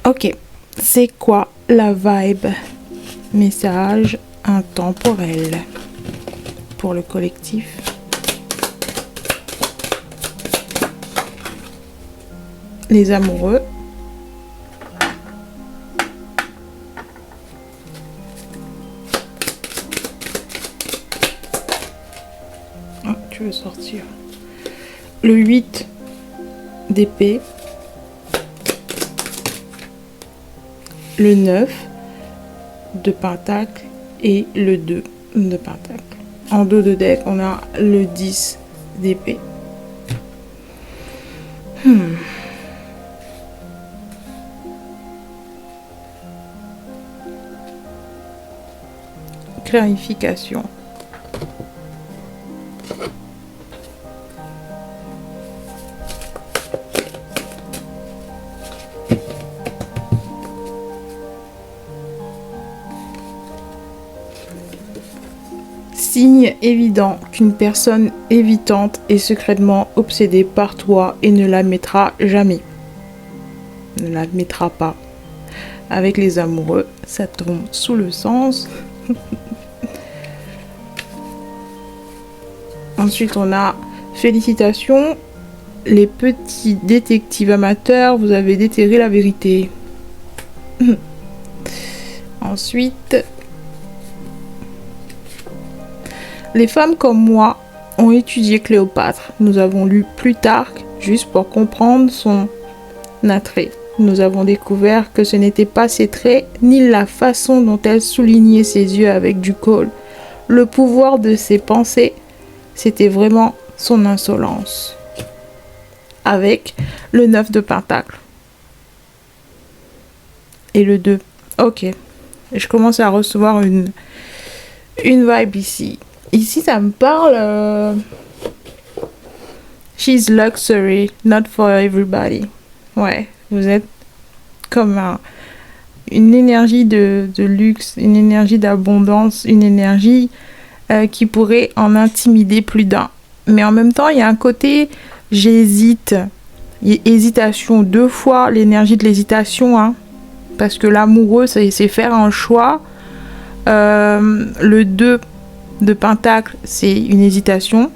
Ok, c'est quoi la vibe? Message intemporel pour le collectif. Les amoureux. Oh, tu veux sortir. Le 8 d'épée. Le 9 de pentacle et le 2 de pentacle. En dos de deck, on a le 10 d'épée. Clarification. Signe évident qu'une personne évitante est secrètement obsédée par toi et ne l'admettra jamais. Ne l'admettra pas. Avec les amoureux, ça tombe sous le sens. Ensuite, on a félicitations. Les petits détectives amateurs, vous avez déterré la vérité. Ensuite, les femmes comme moi ont étudié Cléopâtre. Nous avons lu Plutarque juste pour comprendre son attrait. Nous avons découvert que ce n'était pas ses traits ni la façon dont elle soulignait ses yeux avec du col. Le pouvoir de ses pensées, c'était vraiment son insolence. Avec le 9 de pentacle. Et le 2. Ok. Et je commence à recevoir une vibe ici. Ici, ça me parle... She's luxury, not for everybody. Ouais, vous êtes comme une énergie de luxe, une énergie d'abondance, une énergie qui pourrait en intimider plus d'un. Mais en même temps, il y a un côté, j'hésite. Hésitation, 2 fois l'énergie de l'hésitation. Hein, parce que l'amoureux, c'est faire un choix. Le 2 de pentacle, c'est une hésitation.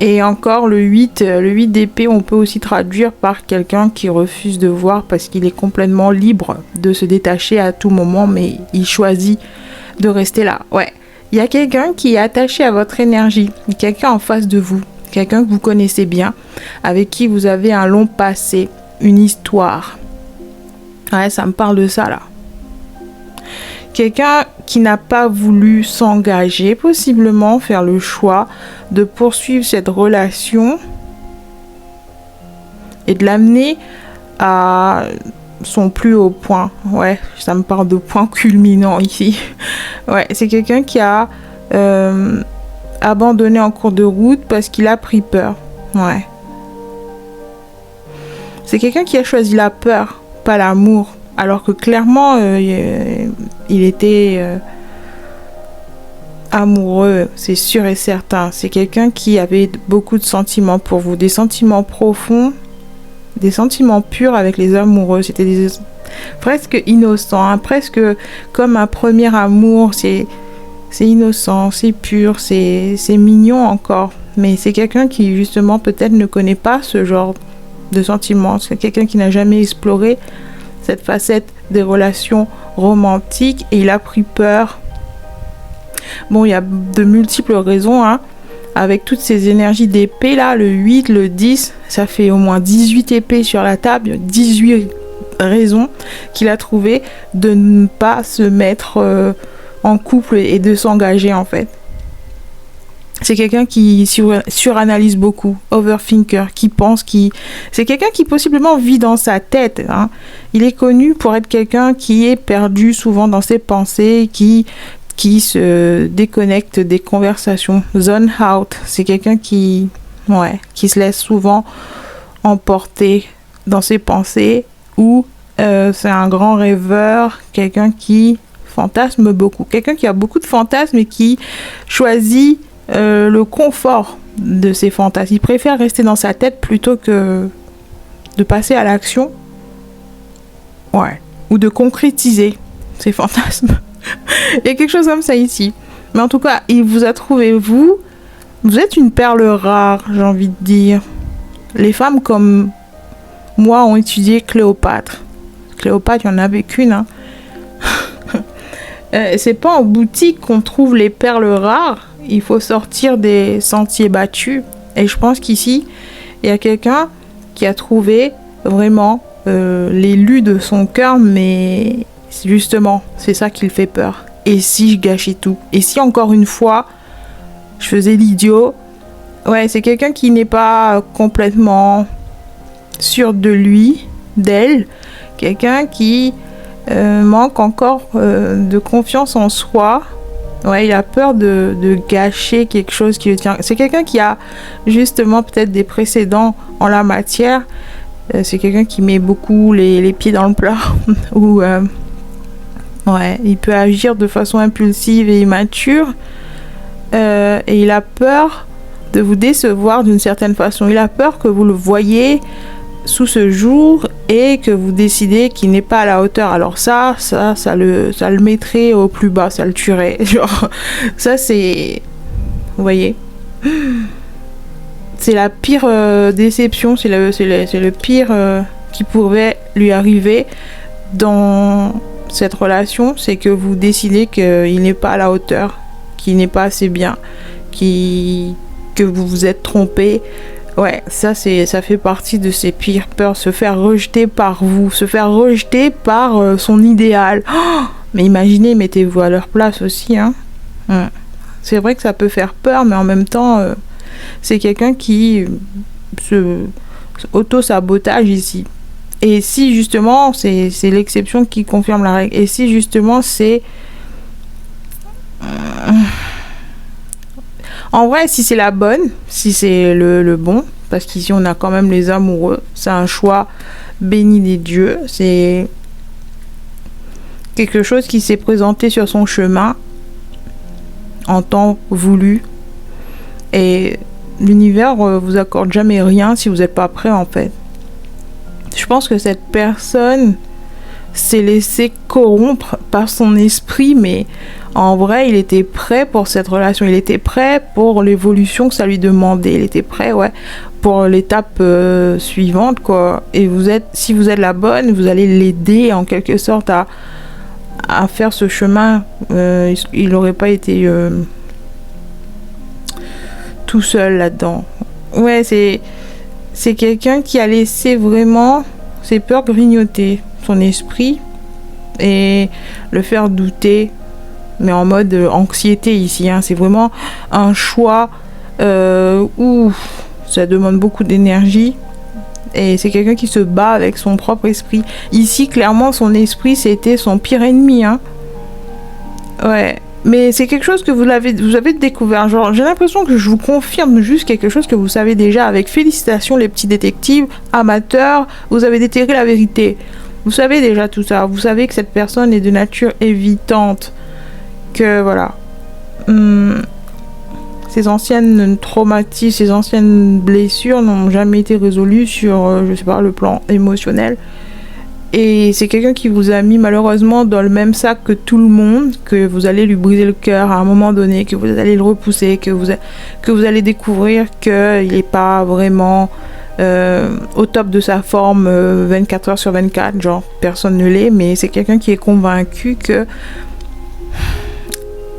Et encore le 8 d'épée, on peut aussi traduire par quelqu'un qui refuse de voir parce qu'il est complètement libre de se détacher à tout moment, mais il choisit de rester là. Ouais, il y a quelqu'un qui est attaché à votre énergie, quelqu'un en face de vous, quelqu'un que vous connaissez bien, avec qui vous avez un long passé, une histoire. Ouais, ça me parle de ça là. Quelqu'un qui n'a pas voulu s'engager, possiblement faire le choix de poursuivre cette relation et de l'amener à son plus haut point. Ouais, ça me parle de point culminant ici. Ouais, c'est quelqu'un qui a abandonné en cours de route parce qu'il a pris peur. Ouais. C'est quelqu'un qui a choisi la peur, pas l'amour. Alors que clairement, il était amoureux, c'est sûr et certain. C'est quelqu'un qui avait beaucoup de sentiments pour vous, des sentiments profonds, des sentiments purs avec les amoureux. C'était presque innocent, hein, presque comme un premier amour. C'est innocent, c'est pur, c'est mignon encore. Mais c'est quelqu'un qui justement peut-être ne connaît pas ce genre de sentiments. C'est quelqu'un qui n'a jamais exploré cette facette des relations romantiques et il a pris peur. Bon, il y a de multiples raisons, hein. Avec toutes ces énergies d'épée là, le 8, le 10, ça fait au moins 18 épées sur la table, 18 raisons qu'il a trouvé de ne pas se mettre en couple et de s'engager en fait. C'est quelqu'un qui suranalyse beaucoup, overthinker, qui pense, c'est quelqu'un qui possiblement vit dans sa tête. Hein. Il est connu pour être quelqu'un qui est perdu souvent dans ses pensées, qui se déconnecte des conversations. Zone out, c'est quelqu'un qui se laisse souvent emporter dans ses pensées ou c'est un grand rêveur, quelqu'un qui fantasme beaucoup, quelqu'un qui a beaucoup de fantasmes et qui choisit le confort de ses fantasmes. Il préfère rester dans sa tête plutôt que de passer à l'action. Ouais. Ou de concrétiser ses fantasmes. Il y a quelque chose comme ça ici. Mais en tout cas, il vous a trouvé, vous. Vous êtes une perle rare, j'ai envie de dire. Les femmes comme moi ont étudié Cléopâtre. Cléopâtre, il n'y en avait qu'une. Hein. C'est pas en boutique qu'on trouve les perles rares. Il faut sortir des sentiers battus. Et je pense qu'ici, il y a quelqu'un qui a trouvé vraiment l'élu de son cœur, mais justement, c'est ça qui le fait peur. Et si je gâchais tout? Et si encore une fois, je faisais l'idiot? Ouais, c'est quelqu'un qui n'est pas complètement sûr de lui, d'elle. Quelqu'un qui manque encore de confiance en soi. Ouais, il a peur de gâcher quelque chose qui le tient. C'est quelqu'un qui a justement peut-être des précédents en la matière. C'est quelqu'un qui met beaucoup les pieds dans le plat. Ou ouais, il peut agir de façon impulsive et immature. Et il a peur de vous décevoir d'une certaine façon. Il a peur que vous le voyez sous ce jour et que vous décidez qu'il n'est pas à la hauteur. Alors ça le mettrait au plus bas, ça le tuerait. Genre, ça c'est... Vous voyez? C'est la pire déception, c'est le pire qui pourrait lui arriver dans cette relation, c'est que vous décidez qu'il n'est pas à la hauteur, qu'il n'est pas assez bien, que vous vous êtes trompé. Ouais, ça fait partie de ses pires peurs, se faire rejeter par vous, se faire rejeter par son idéal. Oh, mais imaginez, mettez-vous à leur place aussi, hein. C'est vrai que ça peut faire peur, mais en même temps, c'est quelqu'un qui se auto-sabotage ici. Et si justement, c'est l'exception qui confirme la règle, et si justement c'est... En vrai, si c'est la bonne, si c'est le bon, parce qu'ici on a quand même les amoureux, c'est un choix béni des dieux, c'est quelque chose qui s'est présenté sur son chemin en temps voulu, et l'univers vous accorde jamais rien si vous n'êtes pas prêt en fait. Je pense que cette personne s'est laissé corrompre par son esprit, mais en vrai, il était prêt pour cette relation. Il était prêt pour l'évolution que ça lui demandait. Il était prêt, ouais, pour l'étape suivante, quoi. Et si vous êtes la bonne, vous allez l'aider en quelque sorte à faire ce chemin. Il n'aurait pas été tout seul là-dedans. Ouais, c'est quelqu'un qui a laissé vraiment ses peurs grignoter son esprit et le faire douter, mais en mode anxiété ici, hein. C'est vraiment un choix où ça demande beaucoup d'énergie et c'est quelqu'un qui se bat avec son propre esprit. Ici, clairement, son esprit, c'était son pire ennemi, hein. Ouais. Mais c'est quelque chose que vous avez découvert. Genre, j'ai l'impression que je vous confirme juste quelque chose que vous savez déjà. Avec félicitations, les petits détectives amateurs, vous avez déterré la vérité. Vous savez déjà tout ça. Vous savez que cette personne est de nature évitante. Que voilà. Ses anciennes traumatismes, ses anciennes blessures n'ont jamais été résolues sur, je sais pas, le plan émotionnel. Et c'est quelqu'un qui vous a mis malheureusement dans le même sac que tout le monde, que vous allez lui briser le cœur à un moment donné, que vous allez le repousser, que vous allez découvrir qu'il n'est pas vraiment au top de sa forme 24 heures sur 24, genre personne ne l'est, mais c'est quelqu'un qui est convaincu que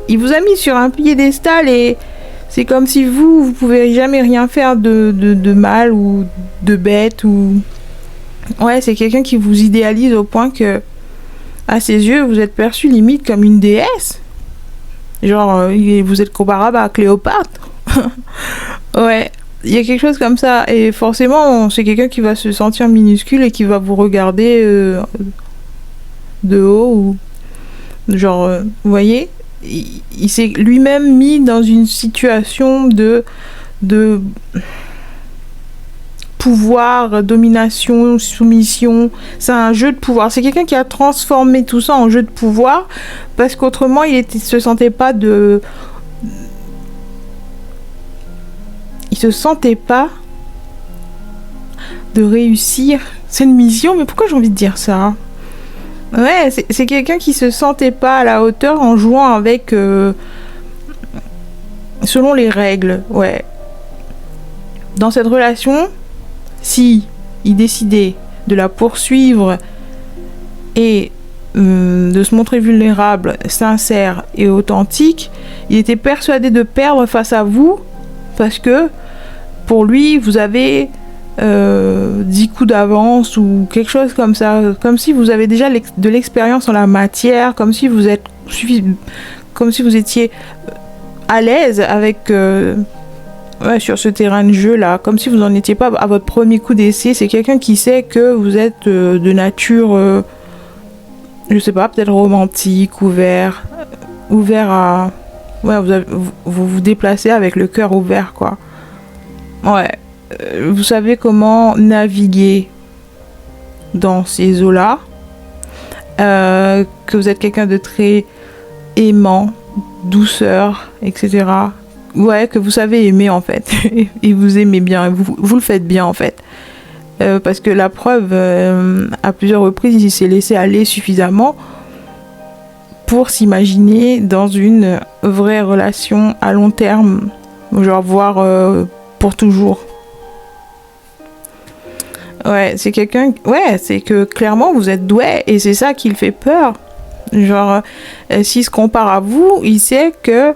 il vous a mis sur un piédestal et c'est comme si vous pouvez jamais rien faire de mal ou de bête ou... Ouais, c'est quelqu'un qui vous idéalise au point que, à ses yeux, vous êtes perçu limite comme une déesse. Genre, vous êtes comparable à Cléopâtre. Ouais, il y a quelque chose comme ça. Et forcément, c'est quelqu'un qui va se sentir minuscule et qui va vous regarder de haut. Ou... Genre, vous voyez, il s'est lui-même mis dans une situation de pouvoir, domination, soumission. C'est un jeu de pouvoir. C'est quelqu'un qui a transformé tout ça en jeu de pouvoir parce qu'autrement il se sentait pas de réussir cette mission. Mais pourquoi j'ai envie de dire ça? Ouais, c'est quelqu'un qui se sentait pas à la hauteur en jouant avec... selon les règles, ouais. Dans cette relation, si il décidait de la poursuivre et de se montrer vulnérable, sincère et authentique, il était persuadé de perdre face à vous parce que pour lui, vous avez 10 coups d'avance ou quelque chose comme ça, comme si vous avez déjà de l'expérience en la matière, comme si vous étiez à l'aise avec sur ce terrain de jeu là, comme si vous n'en étiez pas à votre premier coup d'essai. C'est quelqu'un qui sait que vous êtes de nature je sais pas, peut-être romantique, ouvert à... Ouais, vous déplacez avec le cœur ouvert, quoi. Ouais. Vous savez comment naviguer dans ces eaux-là. Que vous êtes quelqu'un de très aimant, douceur, etc. Ouais, que vous savez aimer, en fait. Et vous aimez bien, vous le faites bien, en fait. Parce que la preuve, à plusieurs reprises, il s'est laissé aller suffisamment pour s'imaginer dans une vraie relation à long terme, genre voire pour toujours. Ouais, c'est quelqu'un... Ouais, c'est que clairement vous êtes doué et c'est ça qui le fait peur. Genre, s'il se compare à vous, il sait que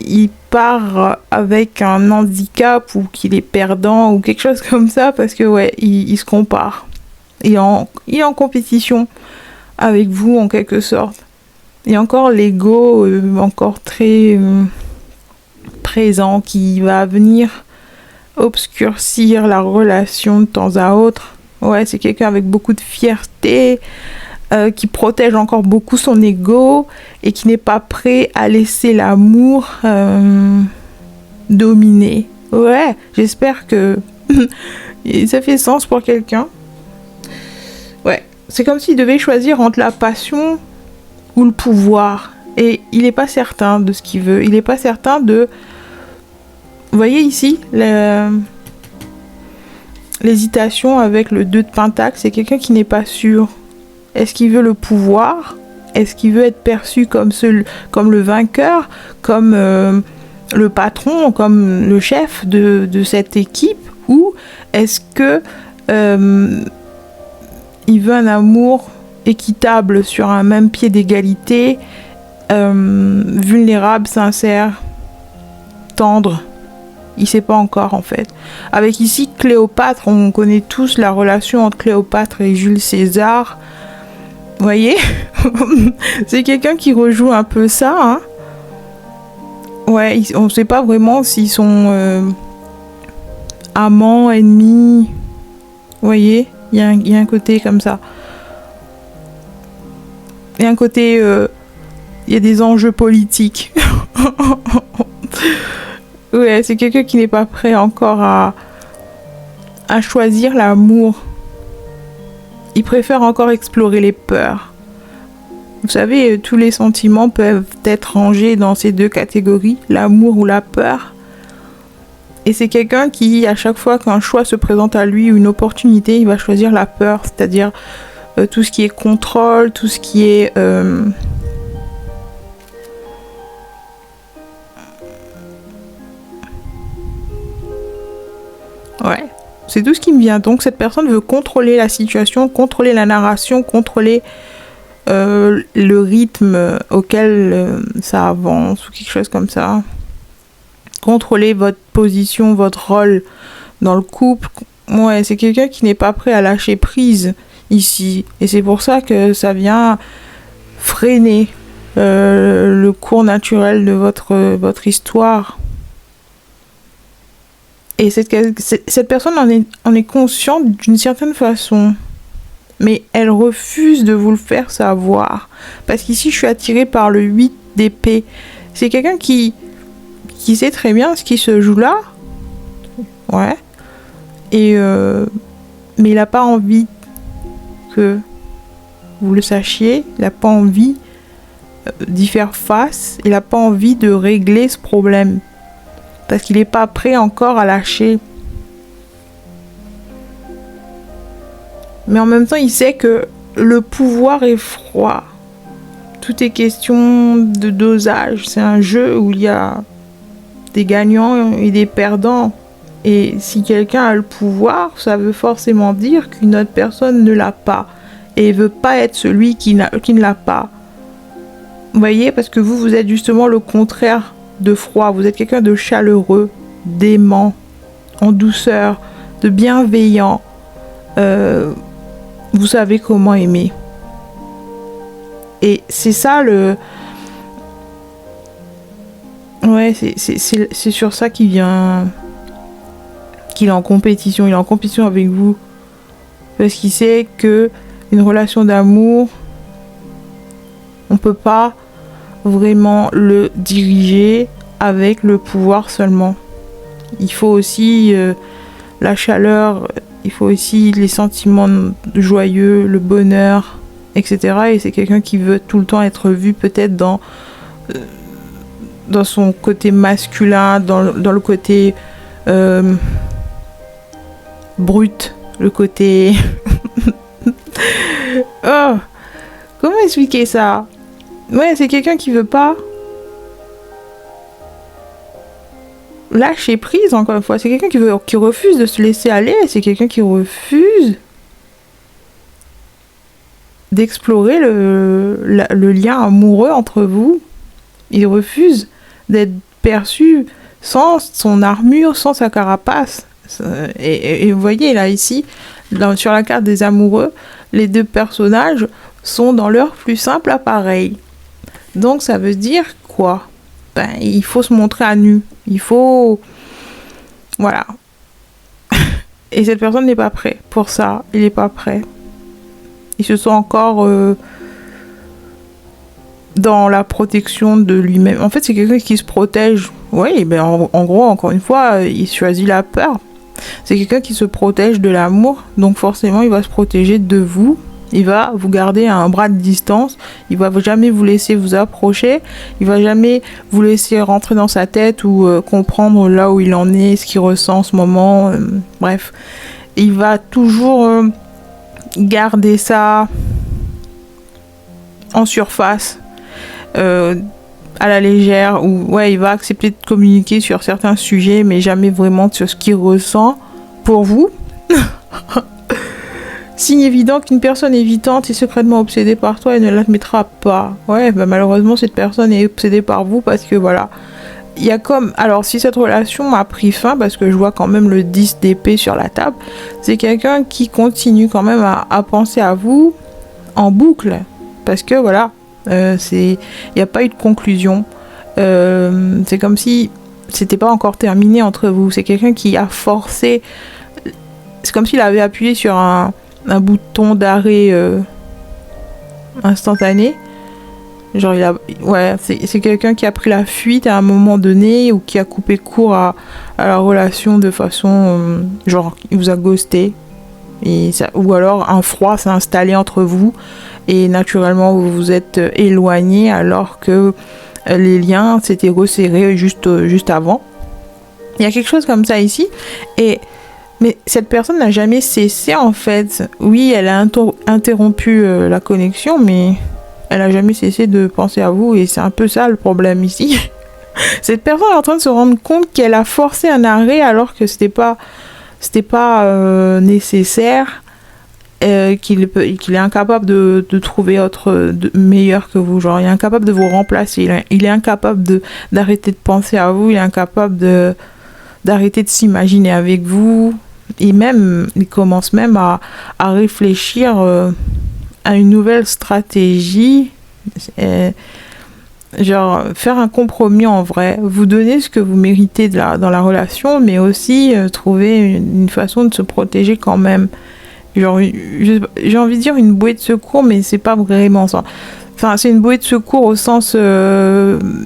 il part avec un handicap ou qu'il est perdant ou quelque chose comme ça parce que ouais, il se compare. Il est en compétition avec vous en quelque sorte. Et encore l'ego encore très présent qui va venir obscurcir la relation de temps à autre. Ouais, c'est quelqu'un avec beaucoup de fierté, qui protège encore beaucoup son ego et qui n'est pas prêt à laisser l'amour dominer. Ouais, j'espère que ça fait sens pour quelqu'un. Ouais, c'est comme s'il devait choisir entre la passion ou le pouvoir. Et il n'est pas certain de ce qu'il veut. Il n'est pas certain de... Vous voyez ici, l'hésitation avec le 2 de pentacle, c'est quelqu'un qui n'est pas sûr. Est-ce qu'il veut le pouvoir? Est-ce qu'il veut être perçu comme le vainqueur, comme le patron, comme le chef de cette équipe? Ou est-ce que il veut un amour équitable sur un même pied d'égalité, vulnérable, sincère, tendre? Il sait pas encore en fait. Avec ici Cléopâtre, on connaît tous la relation entre Cléopâtre et Jules César. Vous voyez? C'est quelqu'un qui rejoue un peu ça, hein. Ouais, on ne sait pas vraiment s'ils sont amants, ennemis. Vous voyez? Il y a un côté comme ça. Il y a un côté... il y a des enjeux politiques. Ouais, c'est quelqu'un qui n'est pas prêt encore à choisir l'amour. Il préfère encore explorer les peurs. Vous savez, tous les sentiments peuvent être rangés dans ces 2 catégories, l'amour ou la peur. Et c'est quelqu'un qui, à chaque fois qu'un choix se présente à lui ou une opportunité, il va choisir la peur, c'est-à-dire tout ce qui est contrôle, tout ce qui est... Ouais, c'est tout ce qui me vient. Donc cette personne veut contrôler la situation, contrôler la narration, contrôler le rythme auquel ça avance ou quelque chose comme ça. Contrôler votre position, votre rôle dans le couple. Ouais, c'est quelqu'un qui n'est pas prêt à lâcher prise ici. Et c'est pour ça que ça vient freiner le cours naturel de votre histoire. Et cette personne en est consciente d'une certaine façon. Mais elle refuse de vous le faire savoir. Parce qu'ici, je suis attirée par le 8 d'épée. C'est quelqu'un qui sait très bien ce qui se joue là. Ouais. Et mais il n'a pas envie que vous le sachiez. Il n'a pas envie d'y faire face. Il n'a pas envie de régler ce problème. Parce qu'il n'est pas prêt encore à lâcher. Mais en même temps, il sait que le pouvoir est froid. Tout est question de dosage. C'est un jeu où il y a des gagnants et des perdants. Et si quelqu'un a le pouvoir, ça veut forcément dire qu'une autre personne ne l'a pas. Et veut pas être celui qui ne l'a pas. Vous voyez, parce que vous êtes justement le contraire de froid. Vous êtes quelqu'un de chaleureux, d'aimant, en douceur, de bienveillant. Vous savez comment aimer. Et c'est ça le... Ouais, c'est sur ça qu'il vient... qu'il est en compétition. Il est en compétition avec vous. Parce qu'il sait que une relation d'amour, on peut pas vraiment le diriger avec le pouvoir seulement. Il faut aussi la chaleur, il faut aussi les sentiments joyeux, le bonheur, etc. Et c'est quelqu'un qui veut tout le temps être vu peut-être dans son côté masculin, dans le côté brut, le côté... Oh, comment expliquer ça? Ouais, c'est quelqu'un qui veut pas lâcher prise, encore une fois. C'est quelqu'un qui refuse de se laisser aller. C'est quelqu'un qui refuse d'explorer le lien amoureux entre vous. Il refuse d'être perçu sans son armure, sans sa carapace. Et vous voyez là, ici, sur la carte des amoureux, les deux personnages sont dans leur plus simple appareil. Donc ça veut dire quoi? Il faut se montrer à nu. Il faut... Voilà. Et cette personne n'est pas prête pour ça. Il n'est pas prêt. Il se sent encore dans la protection de lui-même. En fait, c'est quelqu'un qui se protège. Oui, ben en gros, encore une fois, il choisit la peur. C'est quelqu'un qui se protège de l'amour. Donc forcément, il va se protéger de vous. Il va vous garder à un bras de distance. Il va jamais vous laisser vous approcher. Il va jamais vous laisser rentrer dans sa tête ou comprendre là où il en est, ce qu'il ressent en ce moment. Bref, il va toujours garder ça en surface, à la légère. Ou ouais, il va accepter de communiquer sur certains sujets, mais jamais vraiment sur ce qu'il ressent pour vous. Signe évident qu'une personne évidente est secrètement obsédée par toi et ne l'admettra pas. Ouais, bah malheureusement, cette personne est obsédée par vous parce que voilà. Il y a comme... Alors, si cette relation a pris fin, parce que je vois quand même le 10 d'épée sur la table, c'est quelqu'un qui continue quand même à penser à vous en boucle. Parce que voilà, il n'y a pas eu de conclusion. C'est comme si c'était pas encore terminé entre vous. C'est quelqu'un qui a forcé... C'est comme s'il avait appuyé sur un bouton d'arrêt instantané. Genre c'est quelqu'un qui a pris la fuite à un moment donné ou qui a coupé court à la relation de façon genre il vous a ghosté ou alors un froid s'est installé entre vous et naturellement vous vous êtes éloigné alors que les liens s'étaient resserrés juste avant. Il y a quelque chose comme ça ici mais cette personne n'a jamais cessé en fait. Oui, elle a interrompu la connexion, mais elle n'a jamais cessé de penser à vous. Et c'est un peu ça le problème ici. Cette personne est en train de se rendre compte qu'elle a forcé un arrêt alors que c'était pas nécessaire. Qu'il est incapable de trouver autre meilleur que vous. Genre, il est incapable de vous remplacer. Il est incapable d'arrêter de penser à vous. Il est incapable d'arrêter de s'imaginer avec vous. Et même, il commence même à réfléchir à une nouvelle stratégie. Genre, faire un compromis en vrai. Vous donner ce que vous méritez dans la relation, mais aussi trouver une façon de se protéger quand même. Genre, j'ai envie de dire une bouée de secours, mais c'est pas vraiment ça. Enfin, c'est une bouée de secours au sens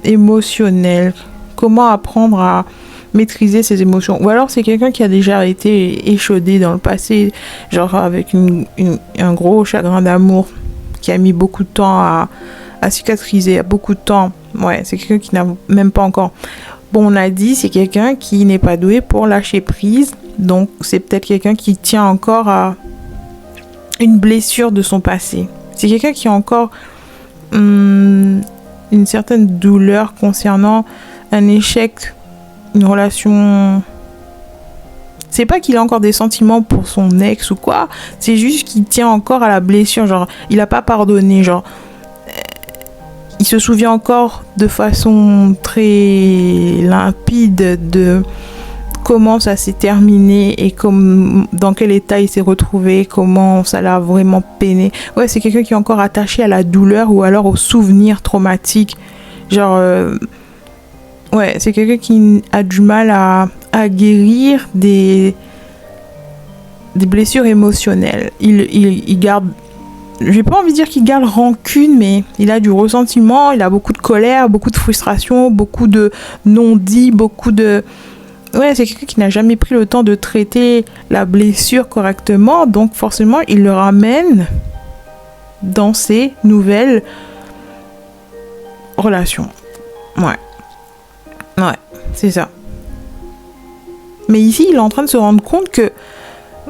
émotionnel. Comment apprendre à maîtriser ses émotions. Ou alors c'est quelqu'un qui a déjà été échaudé dans le passé, genre avec un gros chagrin d'amour qui a mis beaucoup de temps à cicatriser, beaucoup de temps. Ouais, c'est quelqu'un qui n'a même pas encore... Bon, on a dit, c'est quelqu'un qui n'est pas doué pour lâcher prise. Donc, c'est peut-être quelqu'un qui tient encore à une blessure de son passé. C'est quelqu'un qui a encore une certaine douleur concernant un échec, une relation. C'est pas qu'il a encore des sentiments pour son ex ou quoi, c'est juste qu'il tient encore à la blessure, genre il a pas pardonné, genre il se souvient encore de façon très limpide de comment ça s'est terminé et dans quel état il s'est retrouvé, comment ça l'a vraiment peiné. Ouais, c'est quelqu'un qui est encore attaché à la douleur ou alors aux souvenirs traumatiques. Genre, ouais, c'est quelqu'un qui a du mal à guérir des blessures émotionnelles. Il garde, j'ai pas envie de dire qu'il garde rancune, mais il a du ressentiment, il a beaucoup de colère, beaucoup de frustration, beaucoup de non-dits, beaucoup de... Ouais, c'est quelqu'un qui n'a jamais pris le temps de traiter la blessure correctement, donc forcément, il le ramène dans ses nouvelles relations. Ouais, c'est ça. Mais ici, il est en train de se rendre compte que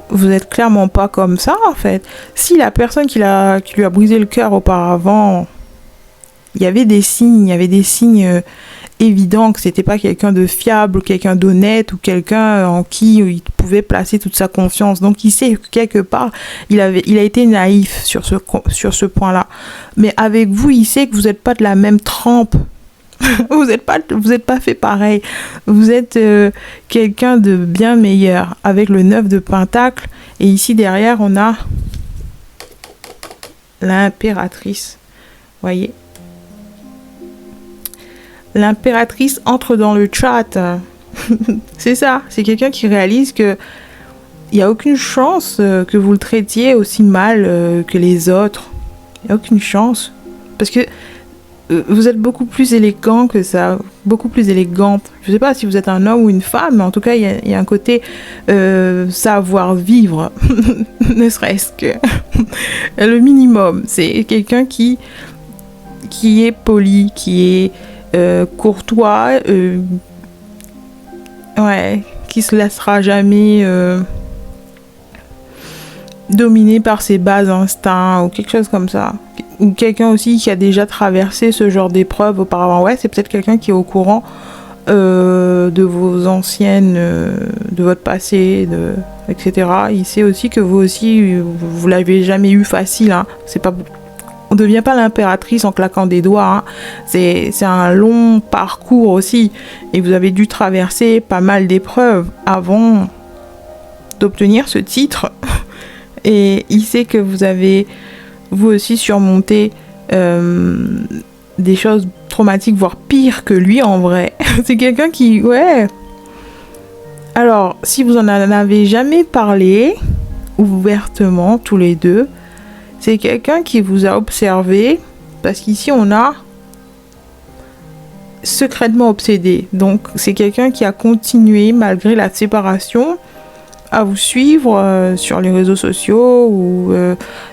vous êtes clairement pas comme ça, en fait. Si la personne qui lui a brisé le cœur auparavant, il y avait des signes évident que c'était pas quelqu'un de fiable, quelqu'un d'honnête ou quelqu'un en qui il pouvait placer toute sa confiance. Donc il sait que quelque part il a été naïf sur ce point-là. Mais avec vous, il sait que vous n'êtes pas de la même trempe. vous êtes pas fait pareil. Vous êtes quelqu'un de bien meilleur avec le 9 de Pentacle et ici derrière on a l'impératrice. Voyez. L'impératrice entre dans le chat. C'est ça. C'est quelqu'un qui réalise que il n'y a aucune chance que vous le traitiez aussi mal que les autres. Il n'y a aucune chance. Parce que vous êtes beaucoup plus élégant que ça. Beaucoup plus élégante. Je ne sais pas si vous êtes un homme ou une femme, mais en tout cas, il y a un côté savoir-vivre. Ne serait-ce que le minimum. C'est quelqu'un qui est poli, qui est courtois, qui se laissera jamais dominer par ses bas instincts ou quelque chose comme ça, ou quelqu'un aussi qui a déjà traversé ce genre d'épreuve auparavant. Ouais, c'est peut-être quelqu'un qui est au courant de vos anciennes, de votre passé, etc. Il sait aussi que vous aussi vous l'avez jamais eu facile, hein. C'est pas On ne devient pas l'impératrice en claquant des doigts, hein. C'est un long parcours aussi. Et vous avez dû traverser pas mal d'épreuves avant d'obtenir ce titre. Et il sait que vous avez, vous aussi, surmonté des choses traumatiques, voire pire que lui en vrai. C'est quelqu'un qui... Ouais. Alors, si vous en avez jamais parlé, ouvertement, tous les deux, c'est quelqu'un qui vous a observé, parce qu'ici on a secrètement obsédé. Donc c'est quelqu'un qui a continué, malgré la séparation, à vous suivre sur les réseaux sociaux ou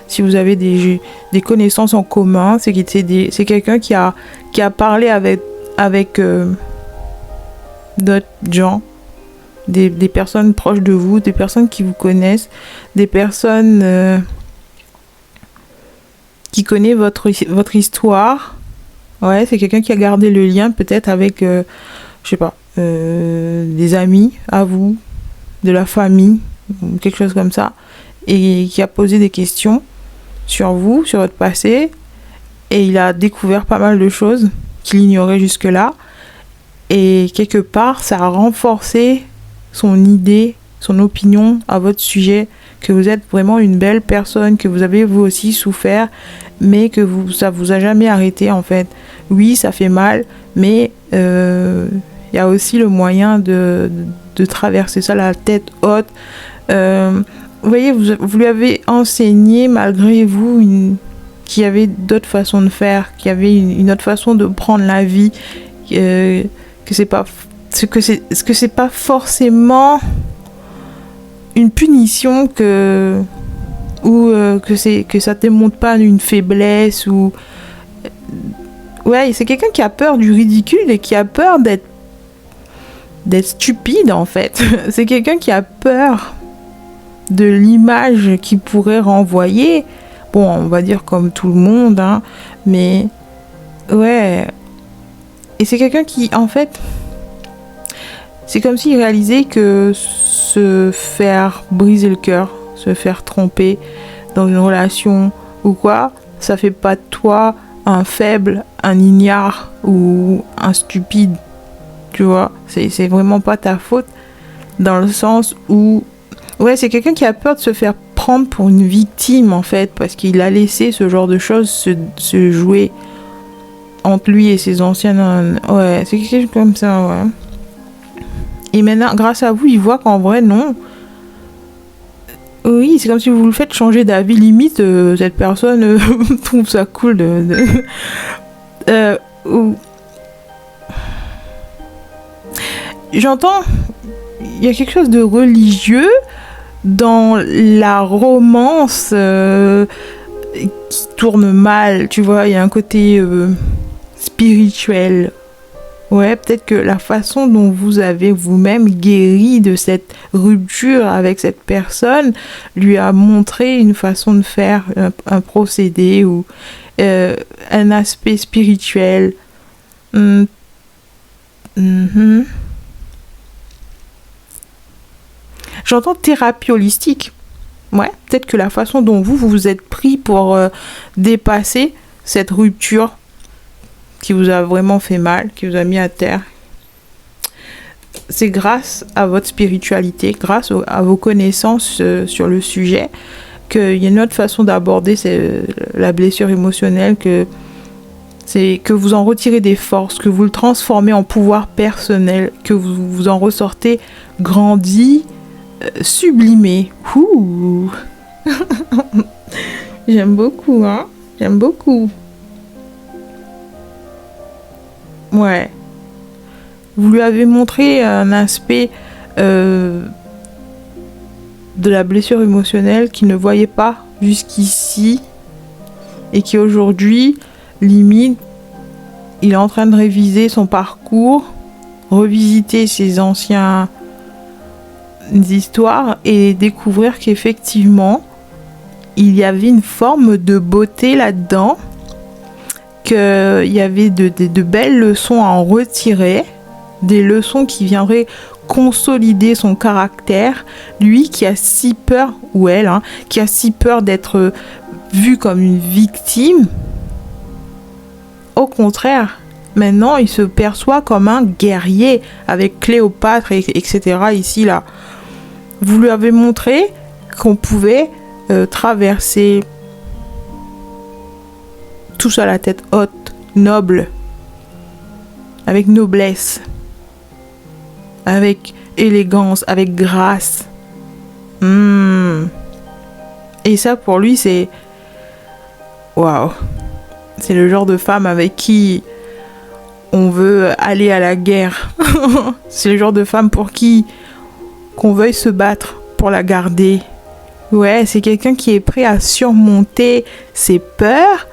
si vous avez des connaissances en commun. C'est quelqu'un qui a parlé avec d'autres gens, des personnes proches de vous, des personnes qui vous connaissent, des personnes... qui connaît votre histoire. Ouais, c'est quelqu'un qui a gardé le lien peut-être avec, je sais pas, des amis à vous, de la famille, quelque chose comme ça, et qui a posé des questions sur vous, sur votre passé, et il a découvert pas mal de choses qu'il ignorait jusque-là, et quelque part, ça a renforcé son idée, son opinion à votre sujet, que vous êtes vraiment une belle personne, que vous avez vous aussi souffert, mais que ça vous a jamais arrêté en fait. Oui, ça fait mal, mais il y a aussi le moyen de traverser ça la tête haute. Vous voyez, vous lui avez enseigné malgré vous qu'il y avait d'autres façons de faire, qu'il y avait une autre façon de prendre la vie, que c'est pas forcément une punition que ça démontre pas une faiblesse ou ouais, c'est quelqu'un qui a peur du ridicule et qui a peur d'être stupide en fait. C'est quelqu'un qui a peur de l'image qu'il pourrait renvoyer. Bon, on va dire comme tout le monde, hein, mais ouais. Et c'est quelqu'un qui, en fait, c'est comme s'il réalisait que se faire briser le cœur, se faire tromper dans une relation ou quoi, ça fait pas de toi un faible, un ignare ou un stupide, tu vois. C'est vraiment pas ta faute, dans le sens où, ouais, c'est quelqu'un qui a peur de se faire prendre pour une victime, en fait, parce qu'il a laissé ce genre de choses se jouer entre lui et ses anciennes... Ouais, c'est quelque chose comme ça, ouais. Et maintenant, grâce à vous, il voit qu'en vrai, non. Oui, c'est comme si vous le faites changer d'avis, limite, cette personne trouve ça cool J'entends, il y a quelque chose de religieux dans la romance qui tourne mal, tu vois, il y a un côté spirituel. Ouais, peut-être que la façon dont vous avez vous-même guéri de cette rupture avec cette personne lui a montré une façon de faire, un procédé ou un aspect spirituel. J'entends thérapie holistique. Ouais, peut-être que la façon dont vous vous êtes pris pour dépasser cette rupture qui vous a vraiment fait mal, qui vous a mis à terre, c'est grâce à votre spiritualité, grâce à vos connaissances sur le sujet, qu'il y a une autre façon d'aborder la blessure émotionnelle, c'est que vous en retirez des forces, que vous le transformez en pouvoir personnel, que vous en ressortez grandi, sublimé. Ouh. J'aime beaucoup, hein. J'aime beaucoup. Ouais. Vous lui avez montré un aspect de la blessure émotionnelle qu'il ne voyait pas jusqu'ici et qui aujourd'hui, limite, il est en train de réviser son parcours, revisiter ses anciennes histoires et découvrir qu'effectivement, il y avait une forme de beauté là-dedans, qu'il y avait de belles leçons à en retirer, des leçons qui viendraient consolider son caractère, lui qui a si peur, ou elle, hein, qui a si peur d'être vu comme une victime. Au contraire, maintenant il se perçoit comme un guerrier avec Cléopâtre, etc. Ici, là. Vous lui avez montré qu'on pouvait traverser tout ça à la tête haute, noble, avec noblesse, avec élégance, avec grâce. Et ça, pour lui, c'est... Waouh. C'est le genre de femme avec qui on veut aller à la guerre. C'est le genre de femme pour qui qu'on veuille se battre pour la garder. Ouais, c'est quelqu'un qui est prêt à surmonter ses peurs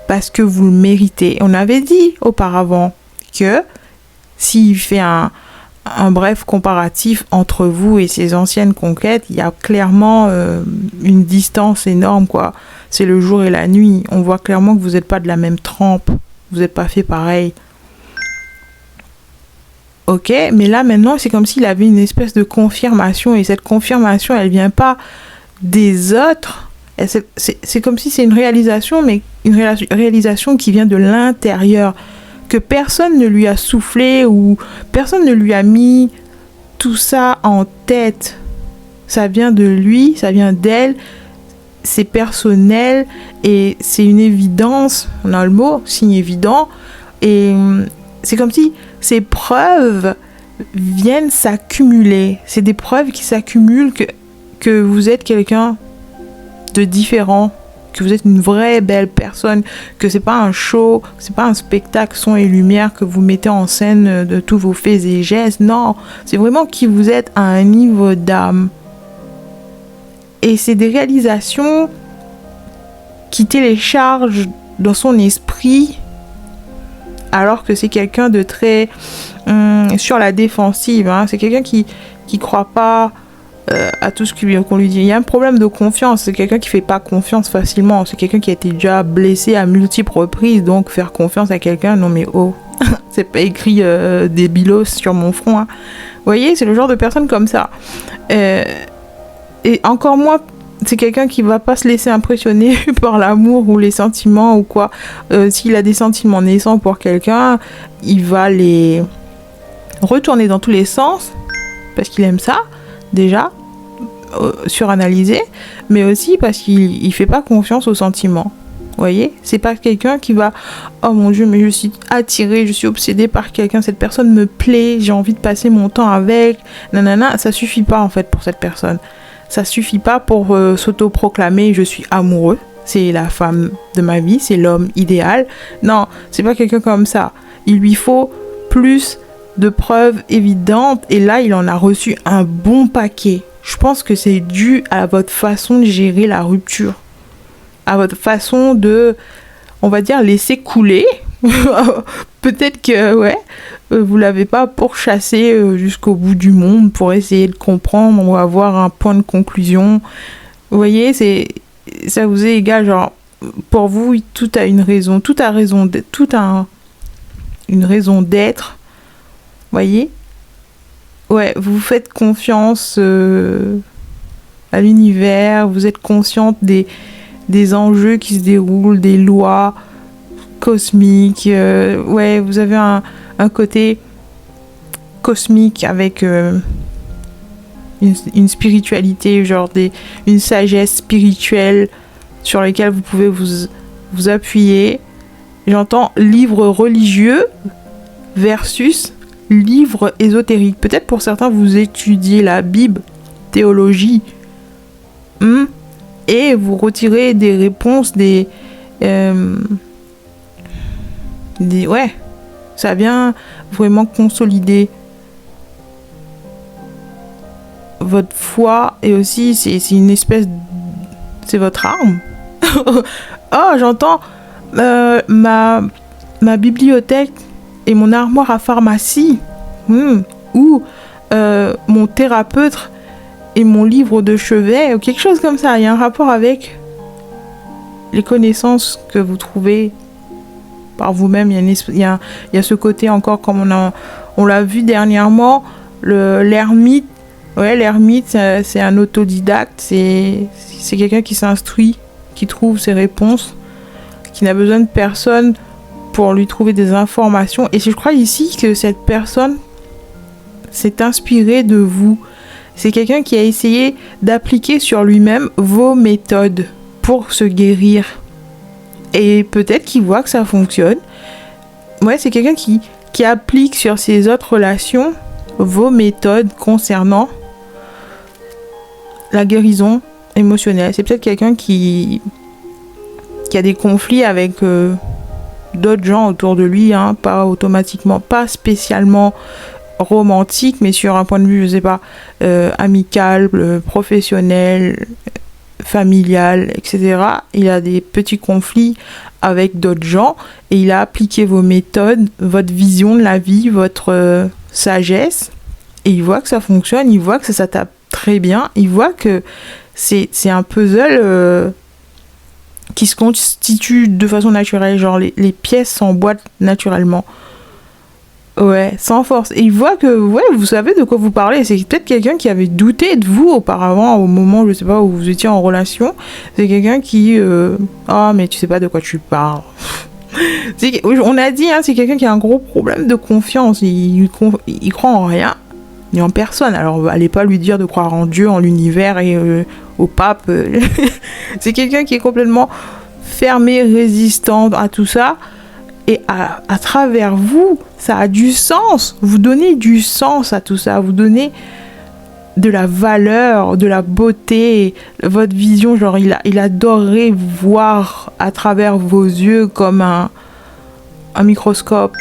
parce que vous le méritez. On avait dit auparavant que s'il fait un bref comparatif entre vous et ses anciennes conquêtes, il y a clairement une distance énorme, quoi. C'est le jour et la nuit. On voit clairement que vous n'êtes pas de la même trempe. Vous n'êtes pas fait pareil. Ok, mais là maintenant, c'est comme s'il avait une espèce de confirmation. Et cette confirmation, elle vient pas des autres. C'est comme si c'est une réalisation, mais une réalisation qui vient de l'intérieur. Que personne ne lui a soufflé ou personne ne lui a mis tout ça en tête. Ça vient de lui, ça vient d'elle, c'est personnel et c'est une évidence. On a le mot, signe évident. Et c'est comme si ces preuves viennent s'accumuler. C'est des preuves qui s'accumulent que vous êtes quelqu'un de différent, que vous êtes une vraie belle personne, que c'est pas un show, c'est pas un spectacle son et lumière que vous mettez en scène de tous vos faits et gestes. Non, c'est vraiment qui vous êtes à un niveau d'âme. Et c'est des réalisations qui téléchargent dans son esprit, alors que c'est quelqu'un de très sur la défensive. Hein. C'est quelqu'un qui croit pas à tout ce qu'on lui dit. Il y a un problème de confiance. C'est quelqu'un qui fait pas confiance facilement. C'est quelqu'un qui a été déjà blessé à multiples reprises. Donc faire confiance à quelqu'un, non mais oh, c'est pas écrit des bilos sur mon front. Hein. Vous voyez, c'est le genre de personne comme ça. Et encore moins, c'est quelqu'un qui va pas se laisser impressionner par l'amour ou les sentiments ou quoi. S'il a des sentiments naissants pour quelqu'un, il va les retourner dans tous les sens parce qu'il aime ça déjà, suranalyser, mais aussi parce qu'il fait pas confiance aux sentiments. Vous voyez, c'est pas quelqu'un qui va oh mon Dieu, mais je suis attirée, je suis obsédée par quelqu'un, cette personne me plaît, j'ai envie de passer mon temps avec, nanana, ça suffit pas en fait pour cette personne. Ça suffit pas pour s'autoproclamer je suis amoureux, c'est la femme de ma vie, c'est l'homme idéal. Non, c'est pas quelqu'un comme ça. Il lui faut plus de preuves évidentes et là il en a reçu un bon paquet. Je pense que c'est dû à votre façon de gérer la rupture, à votre façon de, on va dire, laisser couler. Peut-être que ouais, vous l'avez pas pourchassé jusqu'au bout du monde pour essayer de comprendre ou avoir un point de conclusion. Vous voyez, ça vous est égal, genre pour vous tout a une raison, tout a une raison d'être. Voyez, ouais, vous faites confiance à l'univers, vous êtes consciente des enjeux qui se déroulent, des lois cosmiques. Ouais, vous avez un côté cosmique avec une spiritualité, genre une sagesse spirituelle sur laquelle vous pouvez vous appuyer. J'entends livre religieux versus livre ésotérique. Peut-être pour certains, vous étudiez la Bible, théologie, et vous retirez des réponses, ouais, ça vient vraiment consolider votre foi et aussi c'est une espèce, c'est votre arme. Oh, j'entends ma bibliothèque et mon armoire à pharmacie, ou mon thérapeute et mon livre de chevet, ou quelque chose comme ça. Il y a un rapport avec les connaissances que vous trouvez par vous-même. Il y a ce côté encore, comme on l'a vu dernièrement, l'ermite. Ouais, l'ermite, c'est un autodidacte, c'est quelqu'un qui s'instruit, qui trouve ses réponses, qui n'a besoin de personne pour lui trouver des informations. Et je crois ici que cette personne s'est inspirée de vous. C'est quelqu'un qui a essayé d'appliquer sur lui-même vos méthodes pour se guérir. Et peut-être qu'il voit que ça fonctionne. Ouais, c'est quelqu'un qui applique sur ses autres relations vos méthodes concernant la guérison émotionnelle. C'est peut-être quelqu'un qui a des conflits avec d'autres gens autour de lui, pas automatiquement, pas spécialement romantique, mais sur un point de vue, je sais pas, amical, professionnel, familial, etc. Il a des petits conflits avec d'autres gens et il a appliqué vos méthodes, votre vision de la vie, votre sagesse, et il voit que ça fonctionne, il voit que ça tape très bien, il voit que c'est un puzzle qui se constitue de façon naturelle, genre les pièces s'emboîtent naturellement. Ouais, sans force. Et il voit que, ouais, vous savez de quoi vous parlez. C'est peut-être quelqu'un qui avait douté de vous auparavant, au moment, je sais pas, où vous étiez en relation. C'est quelqu'un qui... mais tu sais pas de quoi tu parles. On a dit, c'est quelqu'un qui a un gros problème de confiance. Il croit en rien, ni en personne. Alors, allez pas lui dire de croire en Dieu, en l'univers et au pape. C'est quelqu'un qui est complètement fermé, résistant à tout ça. Et à travers vous, ça a du sens. Vous donnez du sens à tout ça. Vous donnez de la valeur, de la beauté. Votre vision, genre, il adorerait voir à travers vos yeux comme un microscope.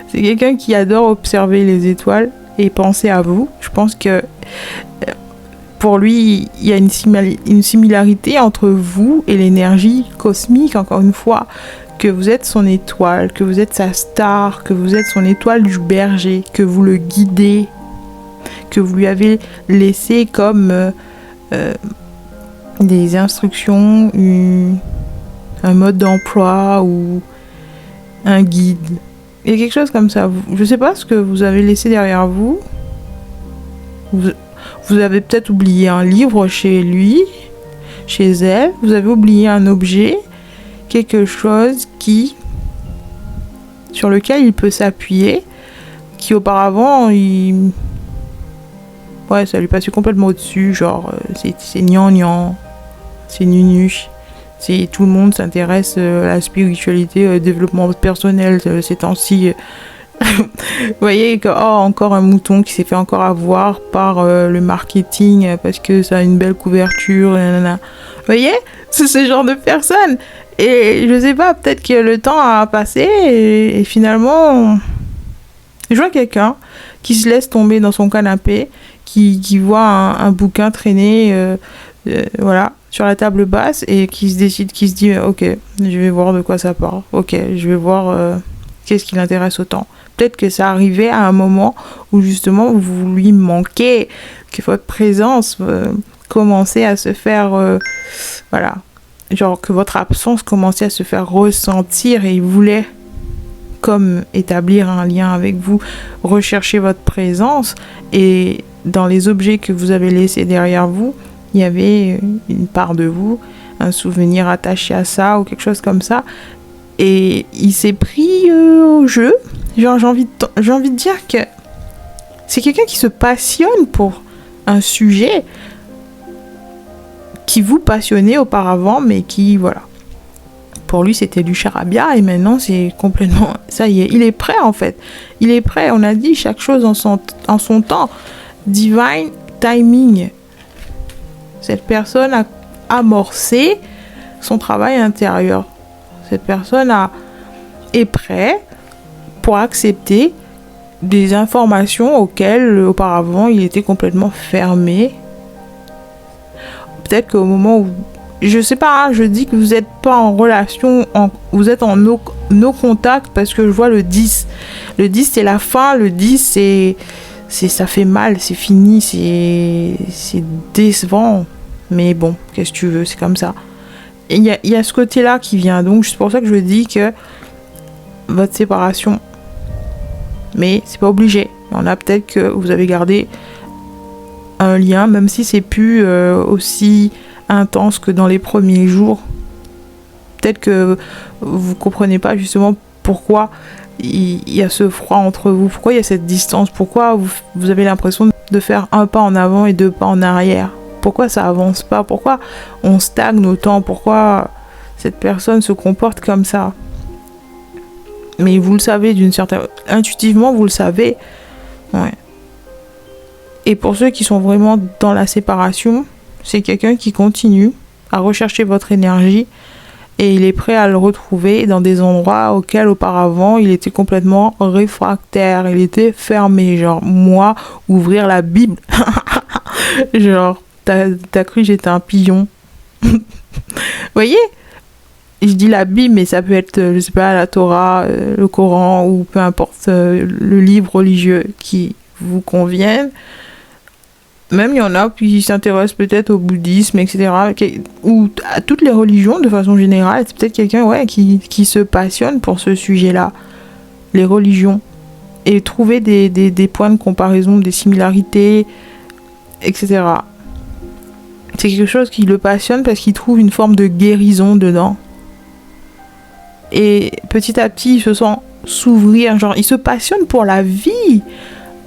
C'est quelqu'un qui adore observer les étoiles et penser à vous. Je pense que... pour lui, il y a une similarité entre vous et l'énergie cosmique, encore une fois, que vous êtes son étoile, que vous êtes sa star, que vous êtes son étoile du berger, que vous le guidez, que vous lui avez laissé comme des instructions, un mode d'emploi ou un guide. Il y a quelque chose comme ça. Je ne sais pas ce que vous avez laissé derrière vous. Vous avez peut-être oublié un livre chez lui, chez elle. Vous avez oublié un objet, quelque chose sur lequel il peut s'appuyer, qui auparavant, ça lui passait complètement au-dessus. Genre, c'est gnangnan, c'est nunuche. Tout le monde s'intéresse à la spiritualité, au développement personnel ces temps-ci. Vous voyez que encore un mouton qui s'est fait encore avoir par le marketing parce que ça a une belle couverture. Nanana. Vous voyez, c'est ce genre de personne. Et je sais pas, peut-être que le temps a passé et finalement, je vois quelqu'un qui se laisse tomber dans son canapé, qui voit un bouquin traîner, voilà, sur la table basse et qui se dit ok, je vais voir de quoi ça parle. Ok, je vais voir qu'est-ce qui l'intéresse autant. Peut-être que ça arrivait à un moment où justement vous lui manquez, que votre présence commençait à se faire, voilà, genre que votre absence commençait à se faire ressentir et il voulait comme établir un lien avec vous, rechercher votre présence et dans les objets que vous avez laissés derrière vous, il y avait une part de vous, un souvenir attaché à ça ou quelque chose comme ça. Et il s'est pris au jeu. Genre, j'ai envie de dire que c'est quelqu'un qui se passionne pour un sujet qui vous passionnait auparavant, mais qui, voilà. Pour lui, c'était du charabia et maintenant, c'est complètement... Ça y est, il est prêt en fait. Il est prêt, on a dit chaque chose en son temps. Divine timing. Cette personne a amorcé son travail intérieur. Cette personne est prête pour accepter des informations auxquelles auparavant il était complètement fermé. Peut-être qu'au moment où, je sais pas, je dis que vous n'êtes pas en relation, vous êtes en no contact parce que je vois le 10. Le 10 c'est la fin, le 10 ça fait mal, c'est fini, c'est décevant. Mais bon, qu'est-ce que tu veux, c'est comme ça. Il y a ce côté-là qui vient. Donc, c'est pour ça que je dis que votre séparation, mais c'est pas obligé. Il y en a peut-être que vous avez gardé un lien, même si c'est plus aussi intense que dans les premiers jours. Peut-être que vous comprenez pas justement pourquoi il y a ce froid entre vous, pourquoi il y a cette distance, pourquoi vous avez l'impression de faire un pas en avant et deux pas en arrière. Pourquoi ça avance pas? Pourquoi on stagne autant? Pourquoi cette personne se comporte comme ça? Mais vous le savez intuitivement, vous le savez. Ouais. Et pour ceux qui sont vraiment dans la séparation, c'est quelqu'un qui continue à rechercher votre énergie et il est prêt à le retrouver dans des endroits auxquels auparavant il était complètement réfractaire, il était fermé. Genre, moi, ouvrir la Bible. Genre, t'as cru que j'étais un pigeon. Vous voyez? Je dis la Bible, mais ça peut être, je sais pas, la Torah, le Coran, ou peu importe, le livre religieux qui vous convienne. Même il y en a qui s'intéressent peut-être au bouddhisme, etc. Ou à toutes les religions de façon générale. C'est peut-être quelqu'un qui se passionne pour ce sujet-là. Les religions. Et trouver des points de comparaison, des similarités, etc. C'est quelque chose qui le passionne parce qu'il trouve une forme de guérison dedans. Et petit à petit, il se sent s'ouvrir. Genre, il se passionne pour la vie.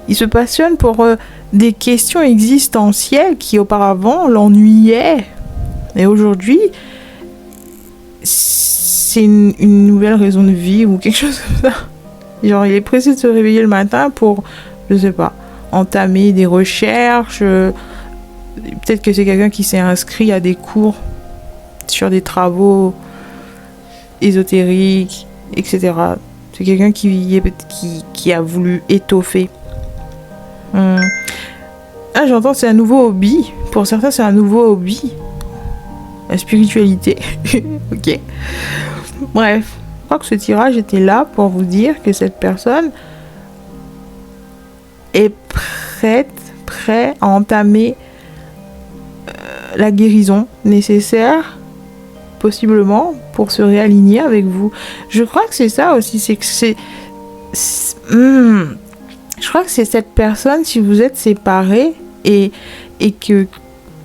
Il se passionne pour des questions existentielles qui auparavant l'ennuyaient. Et aujourd'hui, c'est une nouvelle raison de vie ou quelque chose comme ça. Genre, il est pressé de se réveiller le matin pour, je sais pas, entamer des recherches. Peut-être que c'est quelqu'un qui s'est inscrit à des cours sur des travaux ésotériques, etc. C'est quelqu'un qui a voulu étoffer. Ah, j'entends, c'est un nouveau hobby. Pour certains, c'est un nouveau hobby. La spiritualité. Ok. Bref, je crois que ce tirage était là pour vous dire que cette personne est prêt à entamer la guérison nécessaire, possiblement, pour se réaligner avec vous. Je crois que c'est ça aussi, je crois que c'est cette personne, si vous êtes séparés et que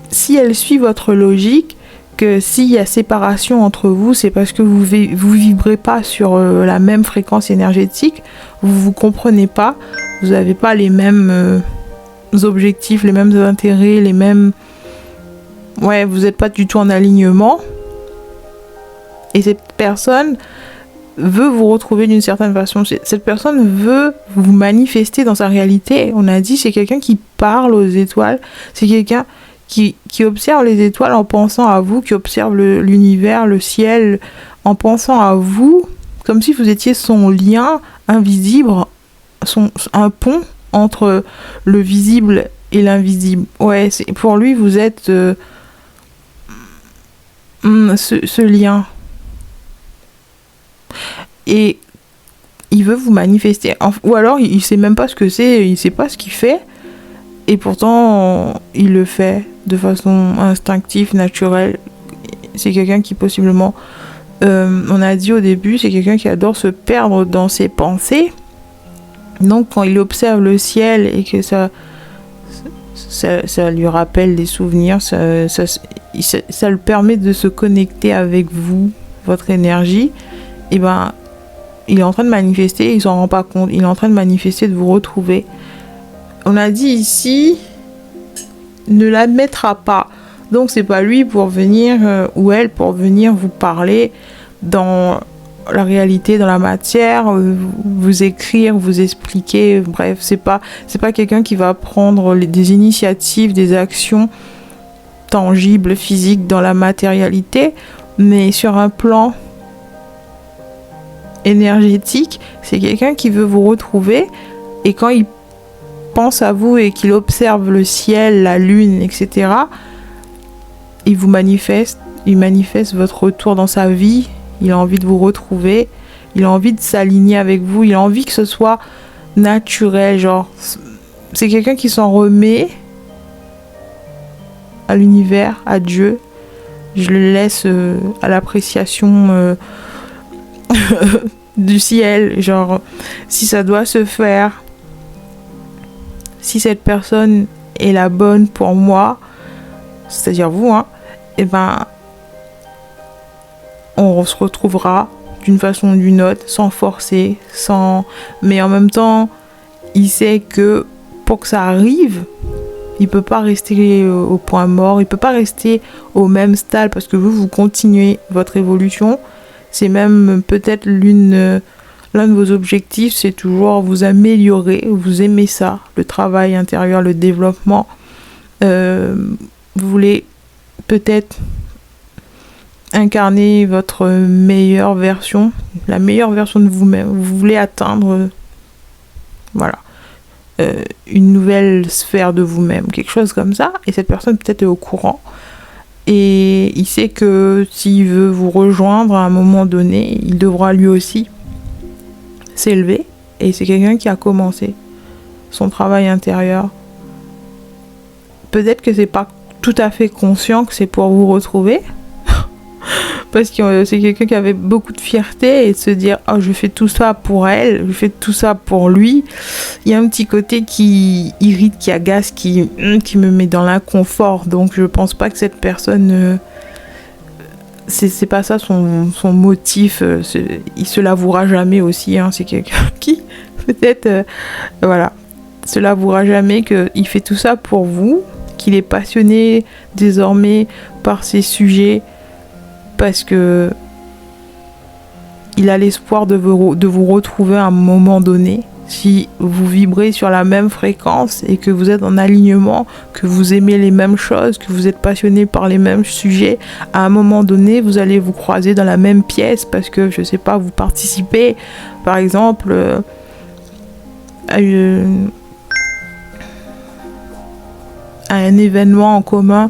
si elle suit votre logique, que s'il y a séparation entre vous, c'est parce que vous vibrez pas sur la même fréquence énergétique, vous comprenez pas, vous n'avez pas les mêmes objectifs, les mêmes intérêts, les mêmes... Ouais, vous n'êtes pas du tout en alignement. Et cette personne veut vous retrouver d'une certaine façon. Cette personne veut vous manifester dans sa réalité. On a dit, c'est quelqu'un qui parle aux étoiles. C'est quelqu'un qui observe les étoiles en pensant à vous, qui observe l'univers, le ciel, en pensant à vous, comme si vous étiez son lien invisible, un pont entre le visible et l'invisible. Ouais, pour lui, vous êtes ce lien. Et il veut vous manifester. Ou alors, il sait même pas ce que c'est, il sait pas ce qu'il fait. Et pourtant, il le fait de façon instinctive, naturelle. C'est quelqu'un qui possiblement, on a dit au début, c'est quelqu'un qui adore se perdre dans ses pensées. Donc quand il observe le ciel et que ça lui rappelle des souvenirs, ça le permet de se connecter avec vous, votre énergie, et ben il est en train de manifester, il s'en rend pas compte, il est en train de manifester, de vous retrouver. On a dit ici, ne l'admettra pas. Donc c'est pas lui pour venir, ou elle pour venir vous parler dans la réalité, dans la matière, vous écrire, vous expliquer, bref, c'est pas quelqu'un qui va prendre des initiatives, des actions tangibles, physiques dans la matérialité, mais sur un plan énergétique, c'est quelqu'un qui veut vous retrouver, et quand il pense à vous et qu'il observe le ciel, la lune, etc., il manifeste votre retour dans sa vie. Il a envie de vous retrouver, il a envie de s'aligner avec vous, il a envie que ce soit naturel, genre c'est quelqu'un qui s'en remet à l'univers, à Dieu. Je le laisse à l'appréciation du ciel, genre si ça doit se faire, si cette personne est la bonne pour moi, c'est-à-dire vous, et ben on se retrouvera d'une façon ou d'une autre, sans forcer, mais en même temps, il sait que pour que ça arrive, il peut pas rester au point mort, il peut pas rester au même stade, parce que vous continuez votre évolution. C'est même peut-être l'un de vos objectifs, c'est toujours vous améliorer, vous aimez ça, le travail intérieur, le développement. Vous voulez peut-être incarner votre meilleure version, la meilleure version de vous-même. Vous voulez atteindre, une nouvelle sphère de vous-même, quelque chose comme ça. Et cette personne peut-être est au courant. Et il sait que s'il veut vous rejoindre à un moment donné, il devra lui aussi s'élever. Et c'est quelqu'un qui a commencé son travail intérieur. Peut-être que c'est pas tout à fait conscient que c'est pour vous retrouver. Parce que c'est quelqu'un qui avait beaucoup de fierté et de se dire « Oh, je fais tout ça pour elle, je fais tout ça pour lui ». Il y a un petit côté qui irrite, qui agace, qui me met dans l'inconfort. Donc je pense pas que cette personne... c'est pas ça son motif. Il se l'avouera jamais aussi. C'est quelqu'un qui, peut-être... se l'avouera jamais qu'il fait tout ça pour vous, qu'il est passionné désormais par ces sujets, parce que il a l'espoir de vous retrouver à un moment donné. Si vous vibrez sur la même fréquence et que vous êtes en alignement, que vous aimez les mêmes choses, que vous êtes passionné par les mêmes sujets, à un moment donné, vous allez vous croiser dans la même pièce parce que, je sais pas, vous participez, par exemple, à un événement en commun,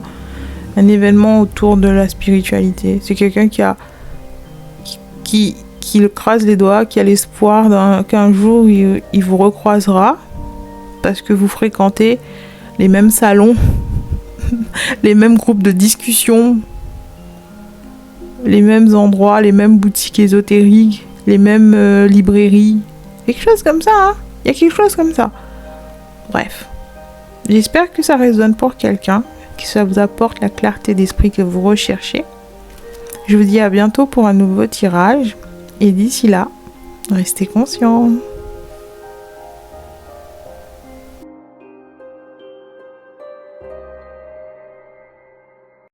un événement autour de la spiritualité. C'est quelqu'un qui le crase les doigts, qui a l'espoir qu'un jour il vous recroisera, parce que vous fréquentez les mêmes salons, les mêmes groupes de discussion, les mêmes endroits, les mêmes boutiques ésotériques, les mêmes librairies. Quelque chose comme ça, hein. Il y a quelque chose comme ça. Bref. J'espère que ça résonne pour quelqu'un, que ça vous apporte la clarté d'esprit que vous recherchez. Je vous dis à bientôt pour un nouveau tirage. Et d'ici là, restez conscients.